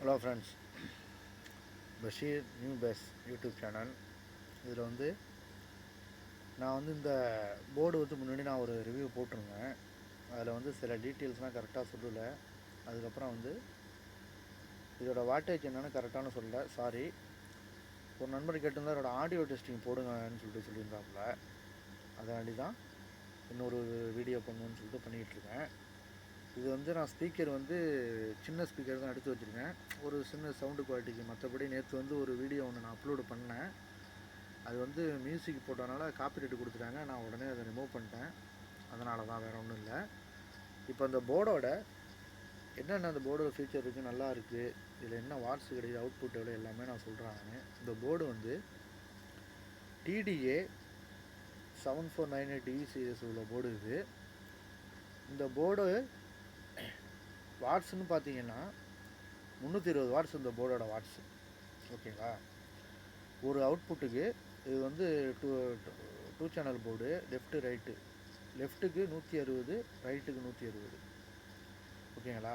Hello friends, Basheer new பெஸ் YouTube channel. இதில் நான் இந்த போர்டு முன்னாடி நான் ஒரு ரிவ்யூ போட்டிருந்தேன். அதில் சில டீட்டெயில்ஸ்லாம் கரெக்டாக சொல்லலை. அதுக்கப்புறம் இதோட வாட்டேஜ் என்னென்னு கரெக்டான சொல்லலை, சாரி. ஒரு நண்பர் கேட்டிருந்தால் அதோட ஆடியோ டெஸ்டிங் போடுங்கன்னு சொல்லியிருந்தாப்புல. அதனாடி தான் இன்னொரு வீடியோ பண்ணணுன்னு பண்ணிகிட்ருக்கேன். இது நான் ஸ்பீக்கர் சின்ன ஸ்பீக்கர் தான் எடுத்து வச்சுருக்கேன், ஒரு சின்ன சவுண்டு குவாலிட்டிக்கு. மற்றபடி நேற்று ஒரு வீடியோ ஒன்று நான் அப்லோடு பண்ணேன். அது மியூசிக் போட்டதுனால காப்பிரைட் கொடுத்துட்டாங்க. நான் உடனே அதை ரிமூவ் பண்ணிட்டேன். அதனால தான், வேறு ஒன்றும் இல்லை. இப்போ அந்த போர்டோட என்னென்ன அந்த போர்டோட ஃபீச்சர் இருக்குது, நல்லா இருக்குது, இதில் என்ன வாட்ஸ் கிடையாது, அவுட்புட் எவ்வளோ, எல்லாமே நான் சொல்கிறாங்க. இந்த போர்டு TDA 7498 சீரிஸ் உள்ள போர்டு இது. இந்த போர்டு வாட்ஸ்ன்னு பார்த்தீங்கன்னா 320 வாட்ஸ் இந்த போர்டோட வாட்ஸ். ஓகேங்களா? ஒரு அவுட்புட்டுக்கு இது two channel board. Left right, லெஃப்ட்டுக்கு 160, ரைட்டுக்கு 160. ஓகேங்களா?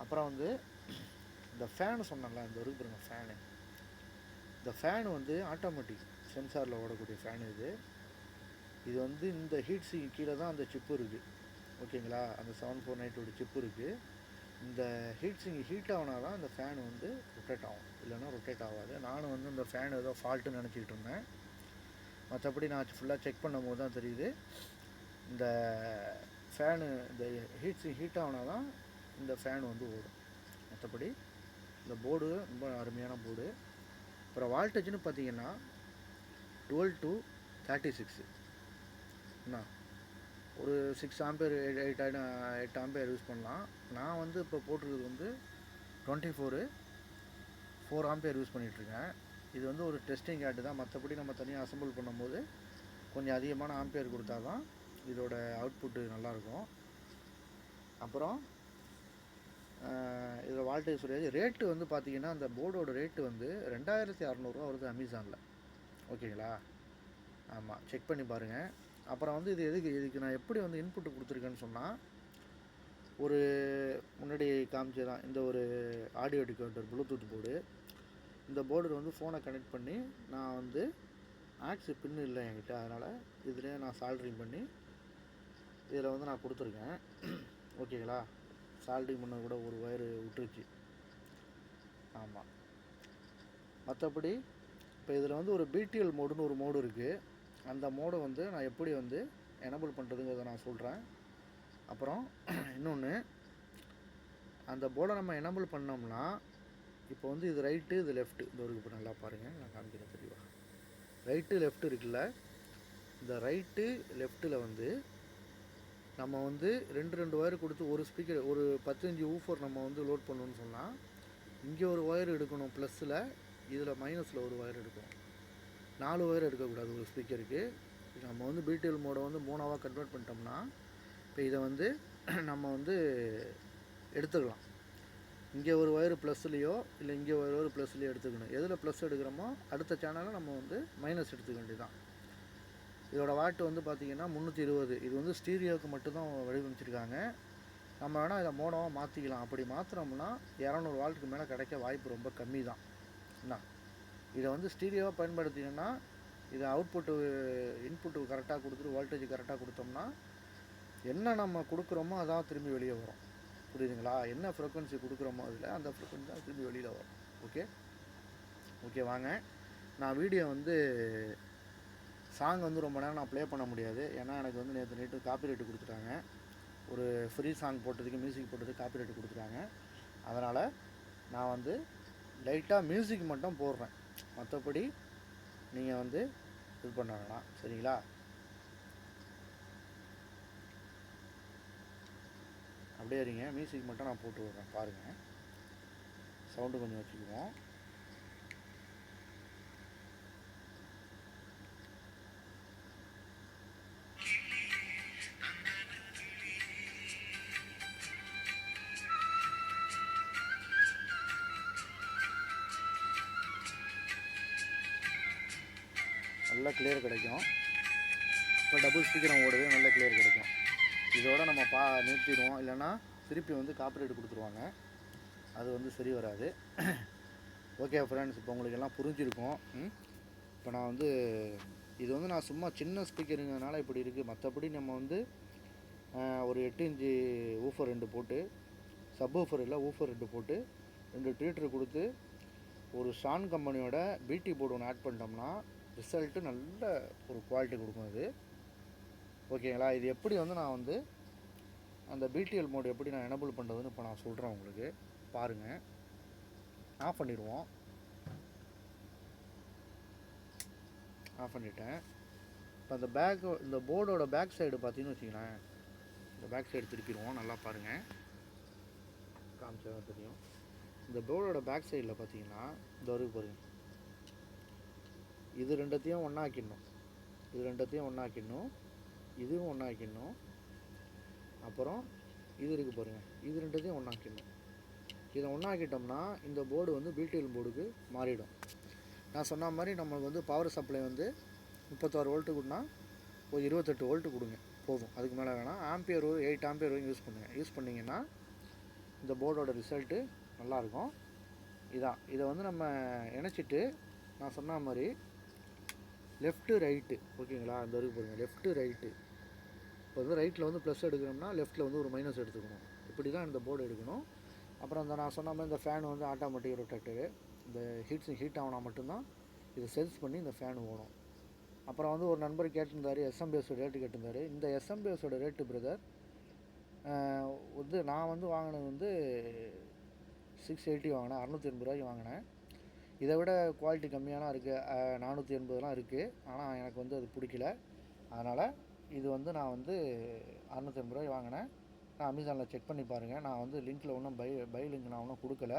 அப்புறம் இந்த ஃபேனு சொன்னாங்களா, இந்த இருக்கு பாருங்க ஃபேனு. இந்த ஃபேனு ஆட்டோமேட்டிக் சென்சாரில் ஓடக்கூடிய ஃபேனு இது. இது இந்த ஹீட் சிங்க் கீழே தான் அந்த சிப்பு இருக்குது. ஓகேங்களா? அந்த 7498 சிப்பு இருக்குது. இந்த ஹீட் சிங்க் ஹீட் ஆகினா தான் இந்த ஃபேன் ரொட்டேட் ஆகும், இல்லைன்னா ரொட்டேட் ஆகாது. நானும் இந்த ஃபேன் ஏதோ ஃபால்ட்டுன்னு நினச்சிக்கிட்டு இருந்தேன். மற்றபடி நான் ஃபுல்லாக செக் பண்ணும் போது தான் தெரியுது, இந்த ஃபேனு இந்த ஹீட் சிங்க் ஹீட் ஆகினா தான் இந்த ஃபேன் ஓடும். மற்றபடி இந்த போர்டு ரொம்ப அருமையான போர்டு. அப்புறம் வால்டேஜ்னு பார்த்தீங்கன்னா 12 to 36 என்ன, ஒரு 6 ஆம்பியர் 8 ஆம்பியர் யூஸ் பண்ணலாம். நான் இப்போ போட்டிருக்கிறது 4 ஆம்பியர் யூஸ் பண்ணிகிட்ருக்கேன். இது ஒரு டெஸ்டிங் ஆட்டு தான். மற்றபடி நம்ம தனியாக அசம்பிள் பண்ணும்போது கொஞ்சம் அதிகமான ஆம்பியர் கொடுத்தா தான் இதோட அவுட்புட்டு நல்லாயிருக்கும். அப்புறம் இதில் வால்டேஜ் சொல்லியாச்சு. ரேட்டு பார்த்திங்கன்னா அந்த போர்டோட ரேட்டு 2600 வருது அமேசானில். ஓகேங்களா? ஆமாம், செக் பண்ணி பாருங்கள். அப்புறம் இதுக்கு நான் எப்படி இன்புட்டு கொடுத்துருக்கேன்னு சொன்னால், ஒரு முன்னாடி காமிச்சதான் இந்த ஒரு ஆடியோ டிகோடர் ப்ளூடூத் போர்டு. இந்த போர்டு ஃபோனை கனெக்ட் பண்ணி நான் ஆக்ஸ் பின்னு இல்லை என்கிட்ட, அதனால் இதிலே நான் சால்ட்ரிங் பண்ணி இதில் நான் கொடுத்துருக்கேன். ஓகேங்களா? சால்ட்ரிங் பண்ண கூட ஒரு ஒயரு விட்டுருச்சு. ஆமாம். மற்றபடி இப்போ இதில் ஒரு BTL மோடுன்னு ஒரு மோடு இருக்குது. அந்த மோடை நான் எப்படி எனேபிள் பண்ணுறதுங்கிறத நான் சொல்கிறேன். அப்புறம் இன்னொன்று, அந்த போர்டை நம்ம எனேபிள் பண்ணோம்னா இப்போ இது ரைட்டு, இது லெஃப்ட்டு. இந்த ஒரு இப்போ நல்லா பாருங்கள், நான் காமிக்கிறேன் தெளிவாக. ரைட்டு லெஃப்ட்டு இருக்குல்ல, இந்த ரைட்டு லெஃப்ட்டில் நம்ம ரெண்டு ஒயர் கொடுத்து ஒரு ஸ்பீக்கர், ஒரு 10 இன்ச் ஊஃபர் நம்ம லோட் பண்ணணும்னு சொன்னால், இங்கே ஒரு ஒயர் எடுக்கணும் ப்ளஸில், இதில் மைனஸில் ஒரு ஒயர் எடுக்கணும். 4 ஒயர் எடுக்கக்கூடாது ஒரு ஸ்பீக்கருக்கு. நம்ம BTL மோடை 3ஆக கன்வெர்ட் பண்ணிட்டோம்னா, இப்போ இதை நம்ம எடுத்துக்கலாம். இங்கே ஒரு ஒயர் ப்ளஸ்லேயோ இல்லை இங்கே ஒரு ஒயர் ப்ளஸ்லேயோ எடுத்துக்கணும். எதில் ப்ளஸ் எடுக்கிறோமோ அடுத்த சேனலை நம்ம மைனஸ் எடுத்துக்க வேண்டியதான். இதோட வாட்டு பார்த்திங்கன்னா 320. இது ஸ்டீரியோவுக்கு மட்டும்தான் வடிவமைச்சிருக்காங்க. நம்ம வேணால் இதை மோடமாக மாற்றிக்கலாம். அப்படி மாற்றினோம்னா 200 வால்ட்டுக்கு மேலே கிடைக்க வாய்ப்பு ரொம்ப கம்மி தான். என்ன, இதை ஸ்டீரியோவாக பயன்படுத்தினோன்னா, இதை அவுட்புட்டு இன்புட்டு கரெக்டாக கொடுத்துட்டு வோல்டேஜ் கரெக்டாக கொடுத்தோம்னா, என்ன நம்ம கொடுக்குறோமோ அதான் திரும்பி வெளியே வரும். புரியுதுங்களா? என்ன ஃப்ரீக்வன்சி கொடுக்குறோமோ அதில் அந்த ஃப்ரீக்வன்சி தான் திரும்பி வெளியில் வரும். ஓகே வாங்க. நான் வீடியோ சாங் ரொம்ப நேரம் நான் ப்ளே பண்ண முடியாது. ஏன்னா எனக்கு நேற்று நைட்டு காப்பிரைட்டு கொடுத்துட்டாங்க. ஒரு ஃப்ரீ சாங் போட்டதுக்கு, மியூசிக் போட்டதுக்கு காப்பிரைட்டு கொடுத்துட்டாங்க. அதனால் நான் லைட்டாக மியூசிக் மட்டும் போடுறேன். மற்றபடி நீங்கள் இது பண்ண வேணாம், சரிங்களா? அப்படியே இருங்க, மியூசிக் மட்டும் நான் போட்டு விட்றேன் பாருங்கள். சவுண்டு கொஞ்சம் வச்சுக்குவோம். நல்லா கிளியர் கிடைக்கும். இப்போ டபுள் ஸ்பீக்கர் ஓடுது, நல்ல கிளியர் கிடைக்கும். இதோட நம்ம நிறுத்திடுவோம், இல்லைன்னா திருப்பி காப்பிரைட் கொடுத்துருவாங்க. அது வந்து சரி வராது. ஓகே ஃப்ரெண்ட்ஸ், இப்போ உங்களுக்கு எல்லாம் புரிஞ்சிருக்கும். இப்போ நான் வந்து இது வந்து நான் சும்மா சின்ன ஸ்பீக்கருங்கிறதுனால இப்படி இருக்குது. மற்றபடி நம்ம வந்து ஒரு 8 இன்ச்சு ஊஃபர் 2 போட்டு, சப் ஊஃபர் இல்லை ஊஃபர் 2 போட்டு 2 ட்வீட்டர் கொடுத்து ஒரு ஷான் கம்பெனியோட பிடி போர்டு ஒன்று ஆட் பண்ணிட்டோம்னா ரிசல்ட்டு நல்ல ஒரு குவாலிட்டி கொடுக்கும் இது. ஓகேங்களா? இது எப்படி வந்து நான் வந்து அந்த பிடிஎல் மோடு எப்படி நான் எனபிள் பண்ணுறதுன்னு இப்போ நான் சொல்கிறேன் உங்களுக்கு. பாருங்கள். ஆஃப் பண்ணிடுவோம். ஆஃப் பண்ணிட்டேன். இப்போ அந்த இந்த போர்டோட பேக் சைடு பார்த்தீங்கன்னு வச்சிங்களேன், இந்த பேக் சைடு திருப்பிடுவோம். நல்லா பாருங்கள், காமிச்சா தெரியும். இந்த போர்டோட பேக் சைடில் பார்த்தீங்கன்னா இந்த வரைக்கும் பாருங்கள். இது ரெண்டத்தையும் ஒன்றாக்கிடணும். இதுவும் ஒன்றாக்கிடணும். அப்புறம் இது இருக்குது பாருங்கள், இது ரெண்டத்தையும் ஒன்றாக்கிடணும். இதை ஒன்றாக்கிட்டோம்னா இந்த போர்டு வந்து பிடிஎல் போர்டுக்கு மாறிடும். நான் சொன்ன மாதிரி நம்மளுக்கு வந்து பவர் சப்ளை வந்து 36 வோல்ட்டு கொடுனா ஒரு 28 வோல்ட்டு கொடுங்க போதும். அதுக்கு மேலே வேணாம். ஆம்பியர் ஒரு 8 ஆம்பியர் வரைக்கும் யூஸ் பண்ணுங்கள். யூஸ் பண்ணிங்கன்னா இந்த போர்டோட ரிசல்ட்டு நல்லாயிருக்கும். இதை வந்து நம்ம இணைச்சிட்டு நான் சொன்ன மாதிரி லெஃப்ட்டு ரைட்டு, ஓகேங்களா? அந்த வரைக்கும் பாருங்கள், லெஃப்ட்டு ரைட்டு. இப்போ வந்து ரைட்டில் வந்து ப்ளஸ் எடுக்கணும்னா லெஃப்ட்டில் வந்து ஒரு மைனஸ் எடுத்துக்கணும். இப்படி தான் இந்த போர்டு எடுக்கணும். அப்புறம் இந்த நான் சொன்ன மாதிரி இந்த ஃபேன் வந்து ஆட்டோமேட்டிக் ரொட்டேட்டரு. இந்த ஹீட் ஆகினா மட்டும்தான் இதை சென்ஸ் பண்ணி இந்த ஃபேன் ஓடும். அப்புறம் வந்து ஒரு நண்பர் கேட்டிருந்தார், எஸ்எம்பிஎஸோட ரேட்டு கேட்டிருந்தார். இந்த எஸ்எம்பிஎஸோட ரேட்டு பிரதர் வந்து நான் வந்து வாங்கினது வந்து 680 வாங்கினேன், 680 ரூபாய்க்கு வாங்கினேன். இதை விட குவாலிட்டி கம்மியான இருக்குது, 480லாம் இருக்குது. ஆனால் எனக்கு வந்து அது பிடிக்கல. அதனால் இது வந்து நான் வந்து 680 ரூபாய்க்கு வாங்கினேன். நான் அமேசானில் செக் பண்ணி பாருங்கள். நான் வந்து லிங்க்கில் ஒன்றும் பை லிங்க் நான் ஒன்றும் கொடுக்கல.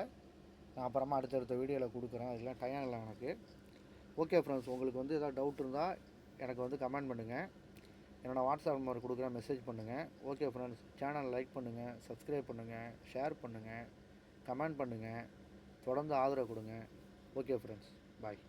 நான் அப்புறமா அடுத்தடுத்த வீடியோவில் கொடுக்குறேன். இதெல்லாம் டைம் இல்லை எனக்கு. ஓகே ஃப்ரெண்ட்ஸ், உங்களுக்கு வந்து எதாவது டவுட் இருந்தால் எனக்கு வந்து கமெண்ட் பண்ணுங்கள். என்னோடய வாட்ஸ்அப் நம்பர் கொடுக்குறேன், மெசேஜ் பண்ணுங்கள். ஓகே ஃப்ரெண்ட்ஸ், சேனல் லைக் பண்ணுங்கள், சப்ஸ்கிரைப் பண்ணுங்கள், ஷேர் பண்ணுங்கள், கமெண்ட் பண்ணுங்கள், தொடர்ந்து ஆதரவு கொடுங்க. ஓகே ஃப்ரெண்ட்ஸ், பாய்.